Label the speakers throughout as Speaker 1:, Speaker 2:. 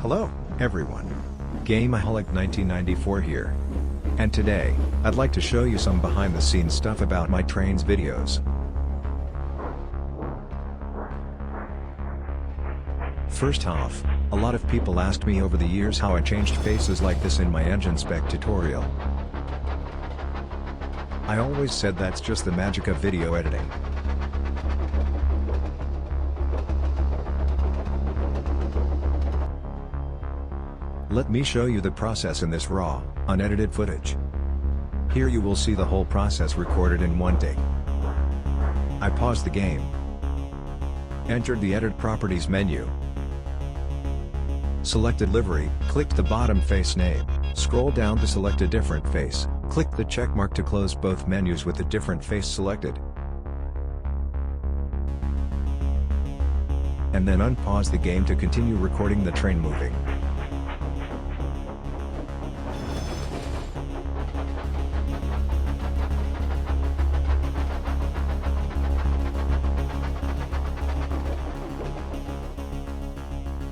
Speaker 1: Hello, everyone. Gameaholic 1994 here. And today, I'd like to show you some behind-the-scenes stuff about my Trainz videos. First off, a lot of people asked me over the years how I changed faces like this in my engine spec tutorial. I always said that's just the magic of video editing. Let me show you the process in this raw, unedited footage. Here you will see the whole process recorded in one take. I paused the game, entered the Edit Properties menu, selected Livery, clicked the bottom face name, scroll down to select a different face, click the checkmark to close both menus with the different face selected, and then unpause the game to continue recording the train moving.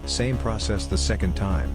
Speaker 1: Same process the second time.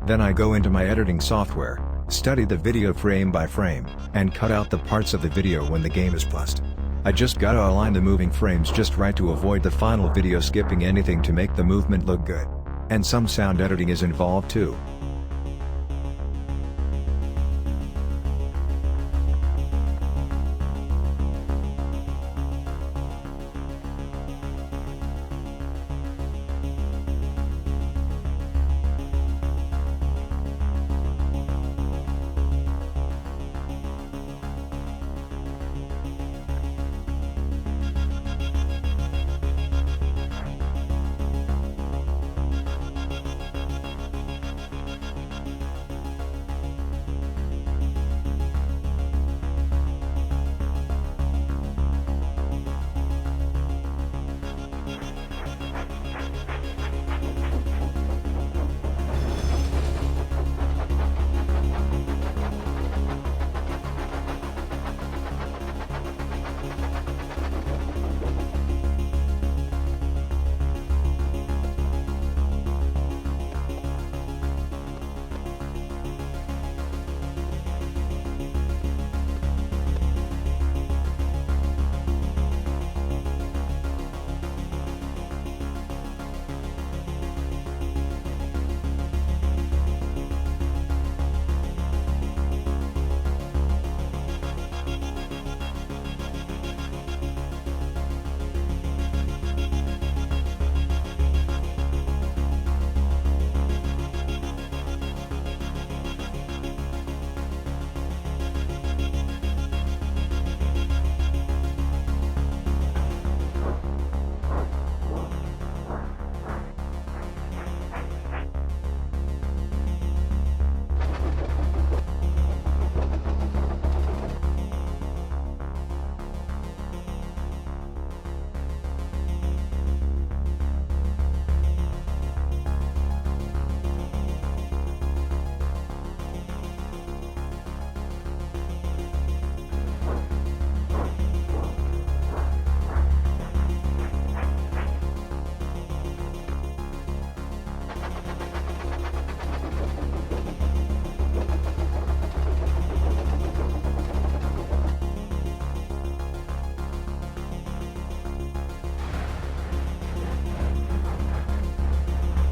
Speaker 1: Then I go into my editing software, study the video frame by frame, and cut out the parts of the video when the game is paused. I just gotta align the moving frames just right to avoid the final video skipping anything to make the movement look good. And some sound editing is involved too.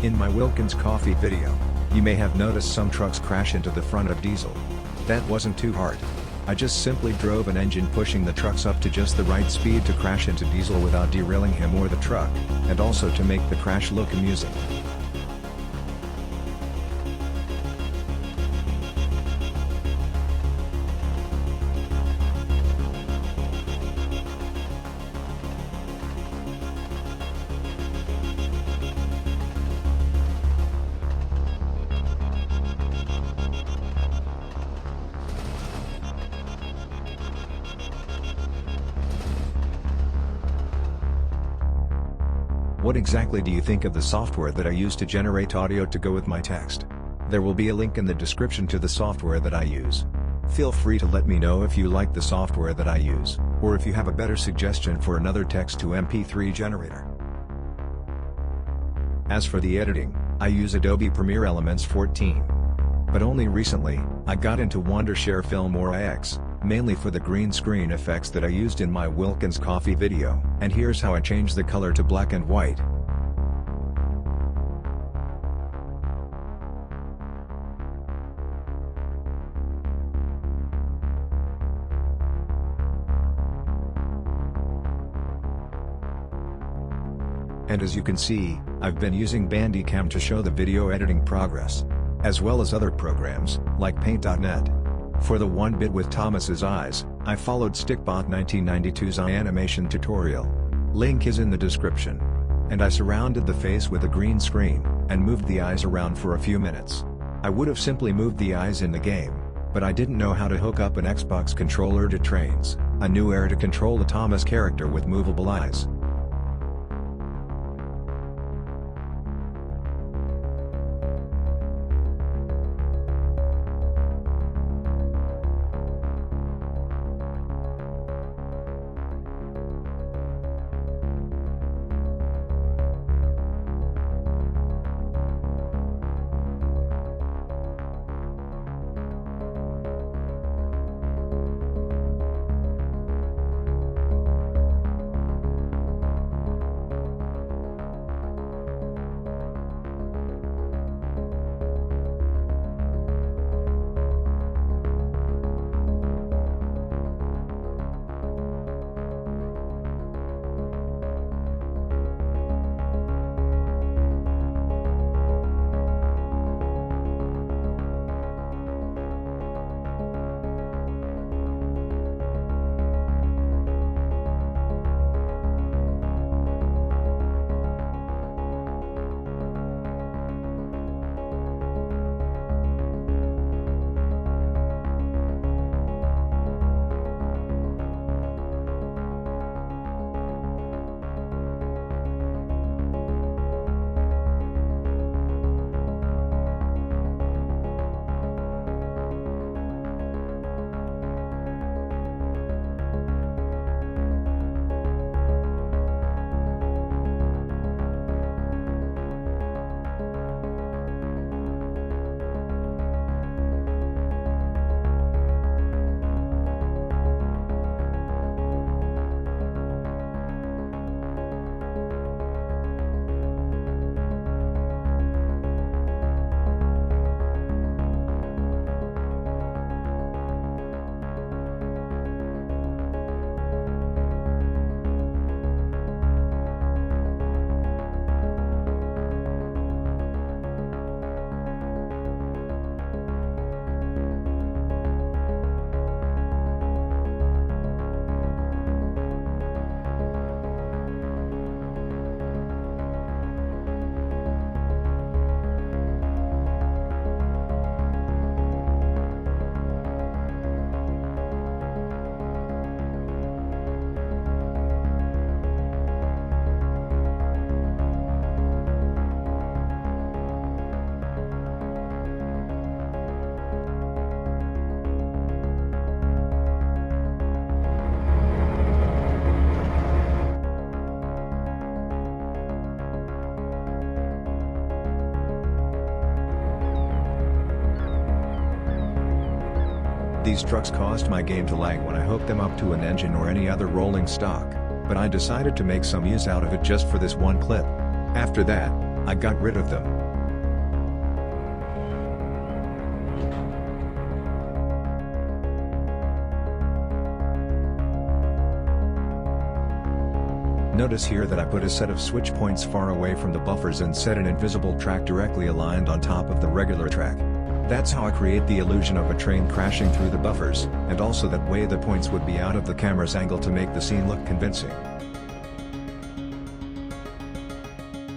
Speaker 1: In my Wilkins Coffee video, you may have noticed some trucks crash into the front of Diesel. That wasn't too hard. I just simply drove an engine pushing the trucks up to just the right speed to crash into Diesel without derailing him or the truck, and also to make the crash look amusing. What exactly do you think of the software that I use to generate audio to go with my text? There will be a link in the description to the software that I use. Feel free to let me know if you like the software that I use, or if you have a better suggestion for another text to MP3 generator. As for the editing, I use Adobe Premiere Elements 14. But only recently, I got into Wondershare Filmora X, mainly for the green screen effects that I used in my Wilkins Coffee video, and here's how I changed the color to black and white. And as you can see, I've been using Bandicam to show the video editing progress, as well as other programs, like Paint.net. For the 1-bit with Thomas's eyes, I followed Stickbot 1992's eye animation tutorial. Link is in the description. And I surrounded the face with a green screen, and moved the eyes around for a few minutes. I would have simply moved the eyes in the game, but I didn't know how to hook up an Xbox controller to Trainz, a new era to control the Thomas character with movable eyes. These trucks caused my game to lag when I hooked them up to an engine or any other rolling stock, but I decided to make some use out of it just for this one clip. After that, I got rid of them. Notice here that I put a set of switch points far away from the buffers and set an invisible track directly aligned on top of the regular track. That's how I create the illusion of a train crashing through the buffers, and also that way the points would be out of the camera's angle to make the scene look convincing.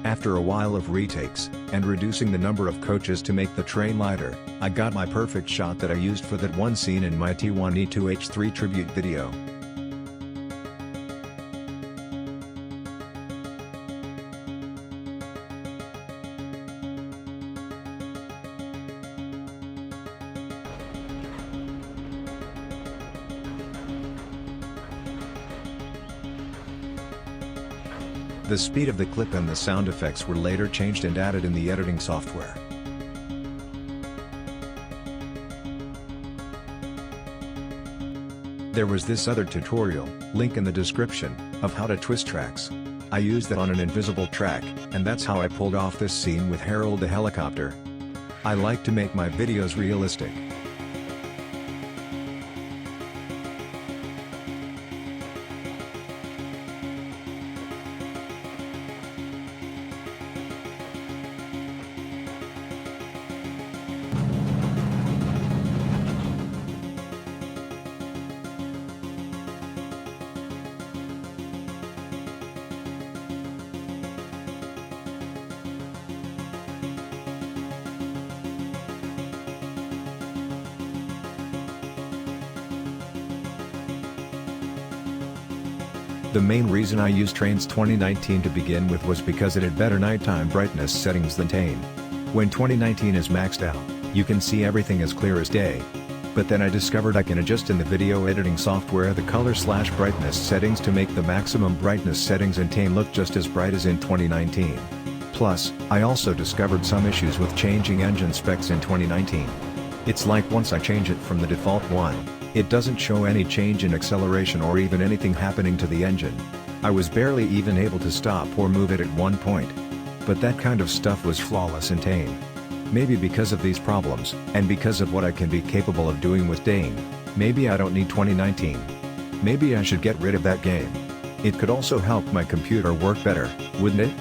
Speaker 1: After a while of retakes, and reducing the number of coaches to make the train lighter, I got my perfect shot that I used for that one scene in my T1E2H3 tribute video. The speed of the clip and the sound effects were later changed and added in the editing software. There was this other tutorial, link in the description, of how to twist tracks. I used that on an invisible track, and that's how I pulled off this scene with Harold the helicopter. I like to make my videos realistic. The main reason I used Trainz 2019 to begin with was because it had better nighttime brightness settings than Tane. When 2019 is maxed out, you can see everything as clear as day. But then I discovered I can adjust in the video editing software the color/brightness settings to make the maximum brightness settings in Tane look just as bright as in 2019. Plus, I also discovered some issues with changing engine specs in 2019. It's like once I change it from the default one, it doesn't show any change in acceleration or even anything happening to the engine. I was barely even able to stop or move it at one point. But that kind of stuff was flawless in Tane. Maybe because of these problems, and because of what I can be capable of doing with Tane, maybe I don't need 2019. Maybe I should get rid of that game. It could also help my computer work better, wouldn't it?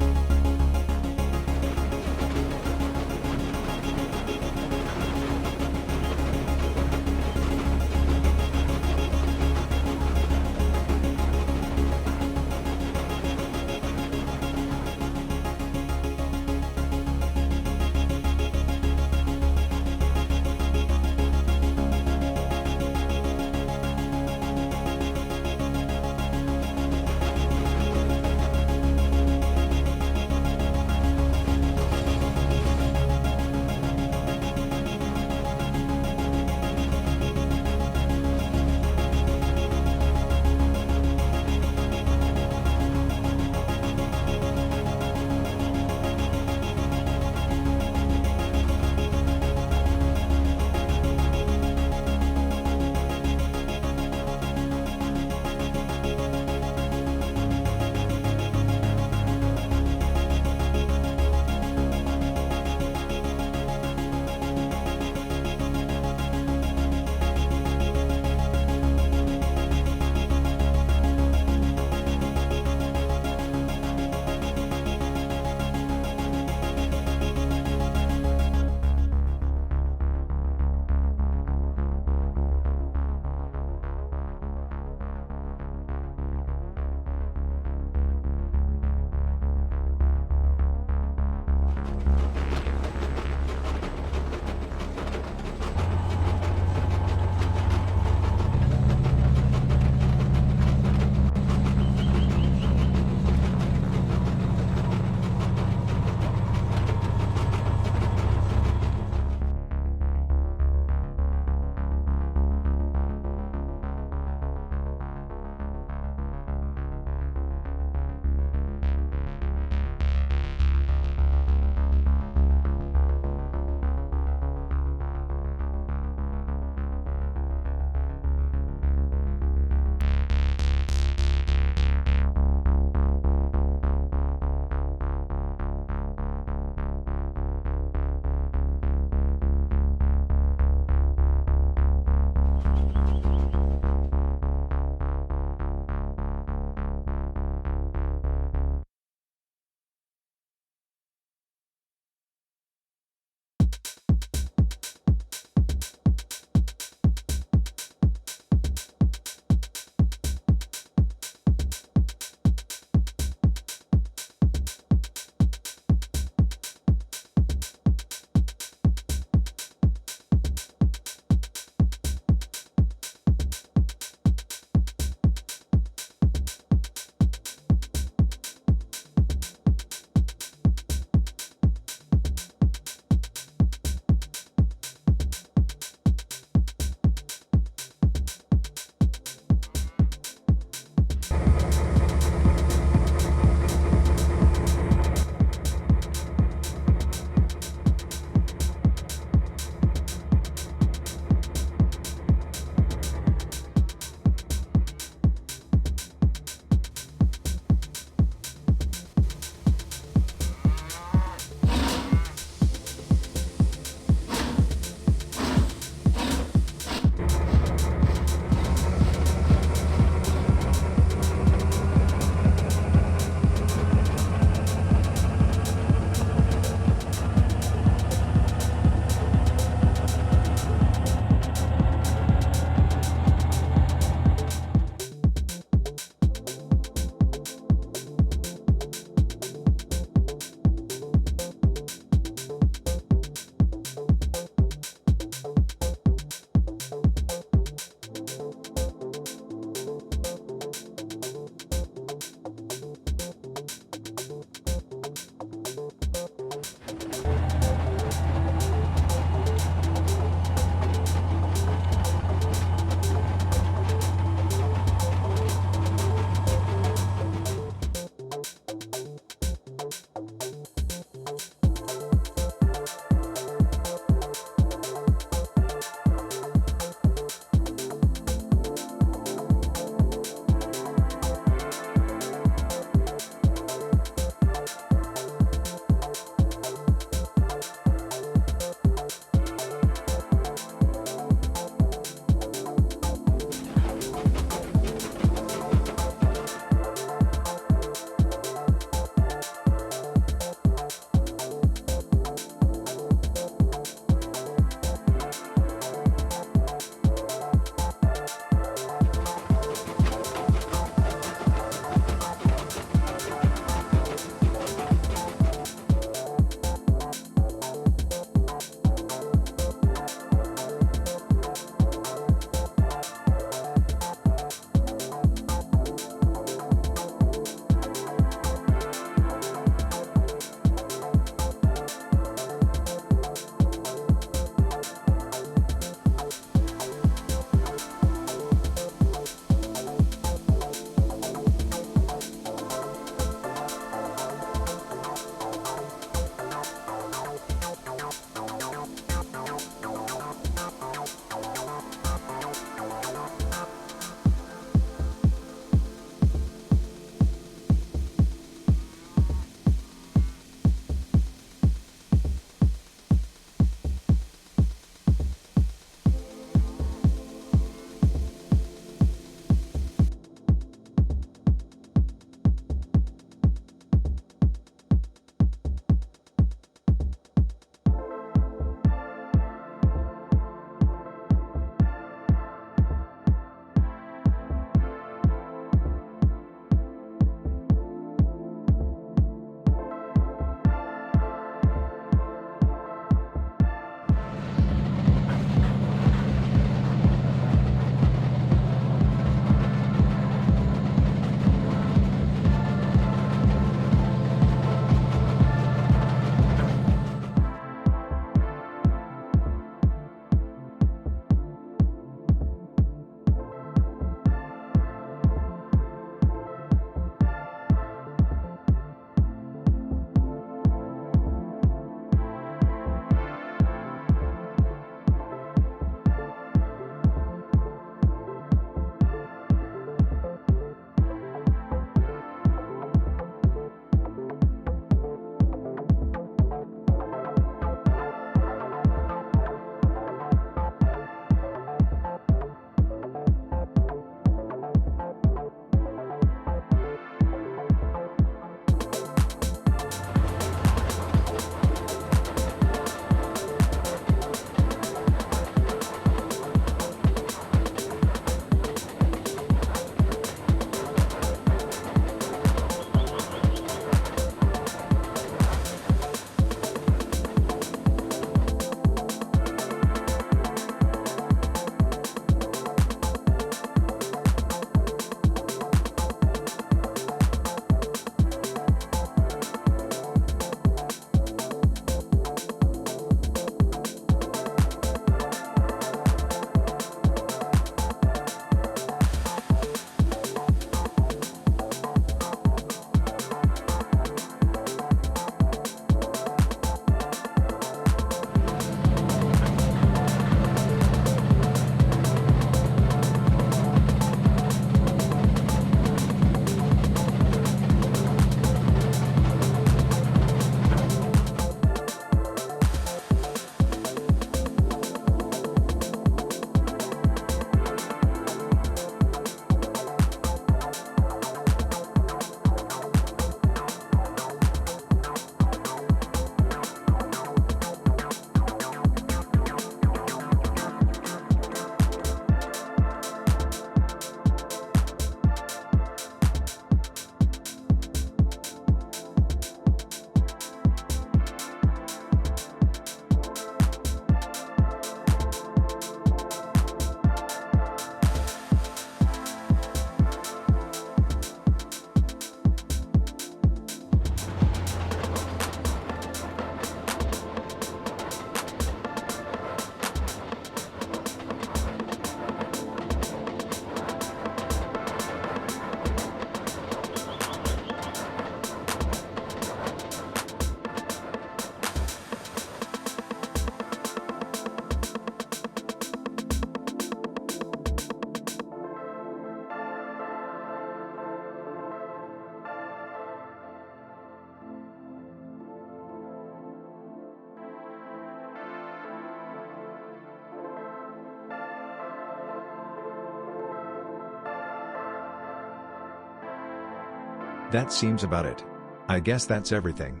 Speaker 1: That seems about it. I guess that's everything.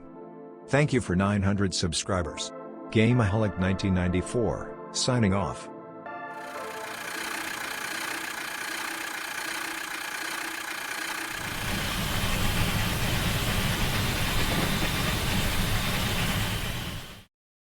Speaker 1: Thank you for 900 subscribers. Gameaholic 1994, signing off.